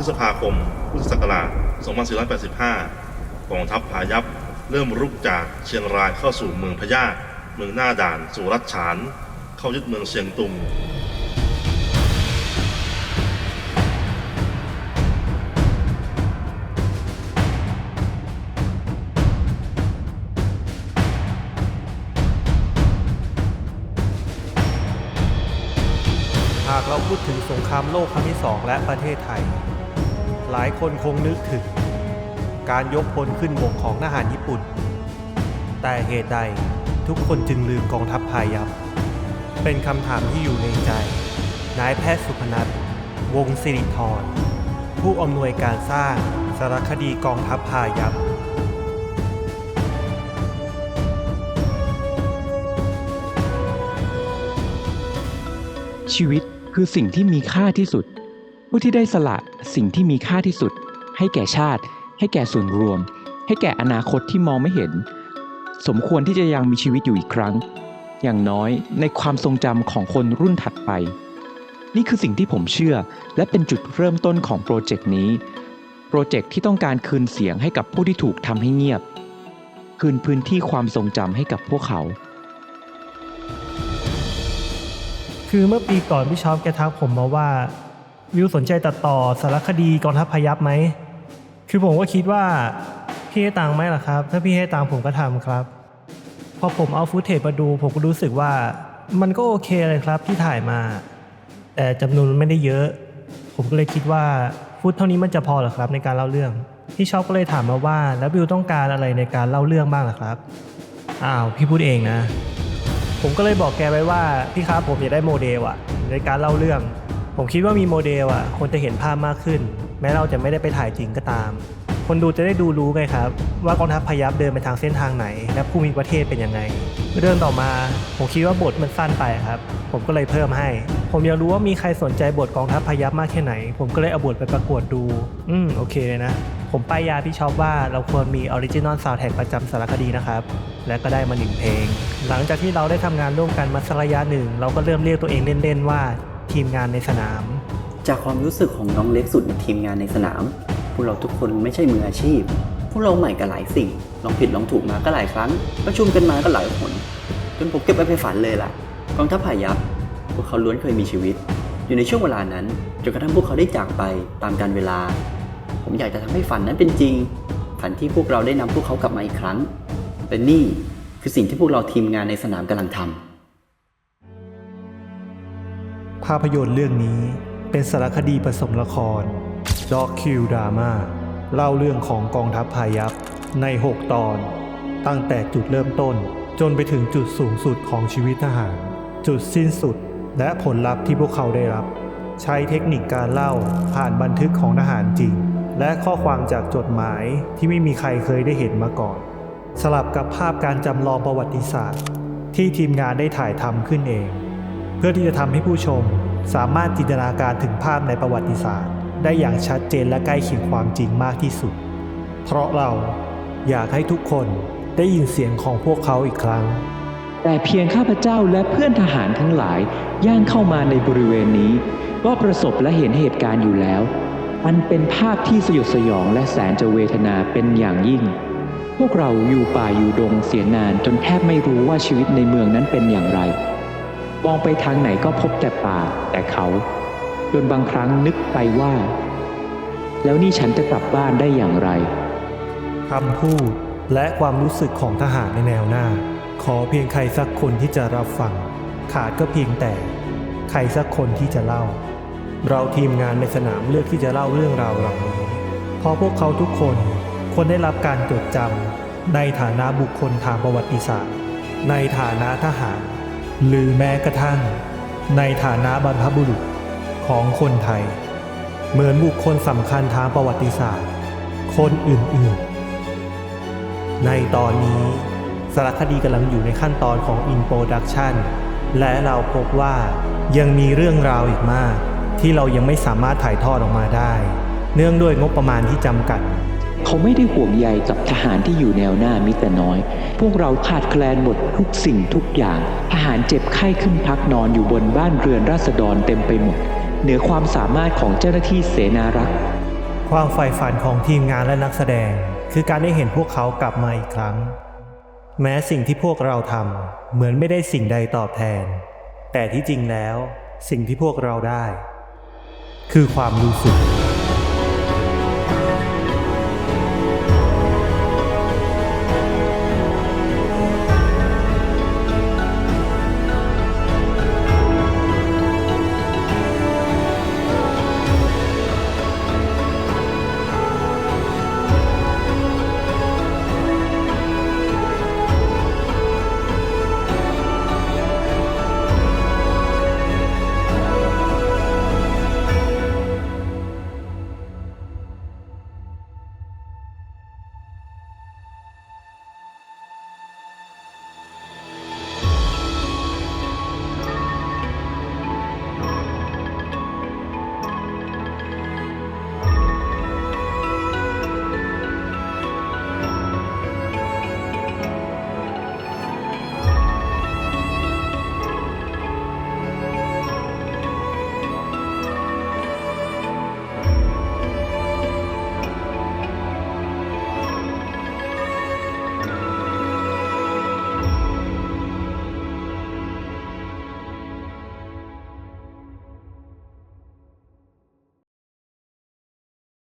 ษภาคม พุทธศักราช 2485 กองทัพพายัพเริ่มรุกจากเชียงรายเข้าสู่เมืองพะย่าเมืองหน้าด่านสู่รัฐฉานเข้ายึดเมืองเชียงตุงหากเราพูดถึงสงครามโลกครั้งที่2และประเทศไทยหลายคนคงนึกถึงการยกพลขึ้นบกของทหารญี่ปุ่นแต่เหตุใดทุกคนจึงลืมกองทัพพายัพเป็นคำถามที่อยู่ในใจนายแพทย์สุพนัท วงศ์สิริธรผู้อำนวยการสร้างสารคดีกองทัพพายัพชีวิตคือสิ่งที่มีค่าที่สุดผู้ที่ได้สละสิ่งที่มีค่าที่สุดให้แก่ชาติให้แก่ส่วนรวมให้แก่อนาคตที่มองไม่เห็นสมควรที่จะยังมีชีวิตอยู่อีกครั้งอย่างน้อยในความทรงจำของคนรุ่นถัดไปนี่คือสิ่งที่ผมเชื่อและเป็นจุดเริ่มต้นของโปรเจกต์นี้โปรเจกต์ที่ต้องการคืนเสียงให้กับผู้ที่ถูกทำให้เงียบคืนพื้นที่ความทรงจำให้กับพวกเขาคือเมื่อปีก่อนพี่ช็อปแกทักผมมาว่าวิวสนใจตัดต่อสารคดีกองทัพพายัพไหมคือผมก็คิดว่าพี่ให้ตังค์ไหมล่ะครับถ้าพี่ให้ตังค์ผมก็ทำครับพอผมเอาฟุตเทจมาดูผมก็รู้สึกว่ามันก็โอเคเลยครับที่ถ่ายมาแต่จำนวนมันไม่ได้เยอะผมก็เลยคิดว่าฟุตเท่านี้มันจะพอเหรอครับในการเล่าเรื่องพี่ช็อปก็เลยถามมาว่าแล้ววิวต้องการอะไรในการเล่าเรื่องบ้างล่ะครับอ้าวพี่พูดเองนะผมก็เลยบอกแกไว้ว่าพี่ครับผมอยากได้โมเดลอะในการเล่าเรื่องผมคิดว่ามีโมเดลอะคนจะเห็นภาพมากขึ้นแม้เราจะไม่ได้ไปถ่ายจริงก็ตามคนดูจะได้ดูรู้ไงครับว่ากองทัพพายัพเดินไปทางเส้นทางไหนและภูมิประเทศเป็นยังไงเรื่องต่อมาผมคิดว่าบทมันสั้นไปครับผมก็เลยเพิ่มให้ผมอยากรู้ว่ามีใครสนใจบทกองทัพพายัพมากแค่ไหนผมก็เลยเอาบทไปประกวดดูโอเคเลยนะผมป้ายยาพี่ช็อปว่าเราควรมีออริจินอลซาวด์แทร็กประจำสารคดีนะครับและก็ได้มา1เพลงหลังจากที่เราได้ทำงานร่วมกันมาสักระยะหนึ่งเราก็เริ่มเรียกตัวเองเล่นๆว่าทีมงานในสนามจากความรู้สึกของน้องเล็กสุดในทีมงานในสนามพวกเราทุกคนไม่ใช่มืออาชีพพวกเราใหม่กับหลายสิ่งลองผิดลองถูกมาก็หลายครั้งประชุมกันมาก็หลายหนจนผมเก็บไว้ไปฝันเลยล่ะกองทัพพายัพพวกเขาล้วนเคยมีชีวิตอยู่ในช่วงเวลานั้นจนกระทั่งพวกเขาได้จากไปตามกาลเวลาผมอยากจะทำให้ฝันนั้นเป็นจริงฝันที่พวกเราได้นำพวกเขากลับมาอีกครั้งและนี่คือสิ่งที่พวกเราทีมงานในสนามกำลังทำภาพยนตร์เรื่องนี้เป็นสารคดีผสมละครด็อกคิวดราม่าเล่าเรื่องของกองทัพพายัพใน6ตอนตั้งแต่จุดเริ่มต้นจนไปถึงจุดสูงสุดของชีวิตทหารจุดสิ้นสุดและผลลัพธ์ที่พวกเขาได้รับใช้เทคนิคการเล่าผ่านบันทึกของทหารจริงและข้อความจากจดหมายที่ไม่มีใครเคยได้เห็นมาก่อนสลับกับภาพการจำลองประวัติศาสตร์ที่ทีมงานได้ถ่ายทำขึ้นเองเพื่อที่จะทำให้ผู้ชมสามารถจินตนาการถึงภาพในประวัติศาสตร์ได้อย่างชัดเจนและใกล้เคียงความจริงมากที่สุดเพราะเราอยากให้ทุกคนได้ยินเสียงของพวกเขาอีกครั้งแต่เพียงข้าพเจ้าและเพื่อนทหารทั้งหลายย่างเข้ามาในบริเวณนี้ก็ประสบและเห็นเหตุการณ์อยู่แล้วมันเป็นภาพที่สยดสยองและแสนจะเวทนาเป็นอย่างยิ่งพวกเราอยู่ป่าอยู่ดงเสียนานจนแทบไม่รู้ว่าชีวิตในเมืองนั้นเป็นอย่างไรมองไปทางไหนก็พบแต่ป่าแต่เขาจนบางครั้งนึกไปว่าแล้วนี่ฉันจะกลับบ้านได้อย่างไรคำพูดและความรู้สึกของทหารในแนวหน้าขอเพียงใครสักคนที่จะรับฟังขาดก็เพียงแต่ใครสักคนที่จะเล่าเราทีมงานในสนามเลือกที่จะเล่าเรื่องราวเหล่านี้เพราะพวกเขาทุกคนควรได้รับการจดจำในฐานะบุคคลทางประวัติศาสตร์ในฐานะทหารหรือแม้กระทั่งในฐานะบรรพบุรุษของคนไทยเหมือนบุคคลสำคัญทางประวัติศาสตร์คนอื่นๆในตอนนี้สารคดีกำลังอยู่ในขั้นตอนของ In Production และเราพบว่ายังมีเรื่องราวอีกมากที่เรายังไม่สามารถถ่ายทอดออกมาได้เนื่องด้วยงบประมาณที่จำกัดเขาไม่ได้ห่วงใยกับทหารที่อยู่แนวหน้ามิแต่น้อยพวกเราขาดแคลนหมดทุกสิ่งทุกอย่างทหารเจ็บไข้ขึ้นพักนอนอยู่บนบ้านเรือนราษฎรเต็มไปหมดเหนือความสามารถของเจ้าหน้าที่เสนารักษ์ ความใฝ่ฝันของทีมงานและนักแสดงคือการได้เห็นพวกเขากลับมาอีกครั้งแม้สิ่งที่พวกเราทำเหมือนไม่ได้สิ่งใดตอบแทนแต่ที่จริงแล้วสิ่งที่พวกเราได้คือความรู้สึก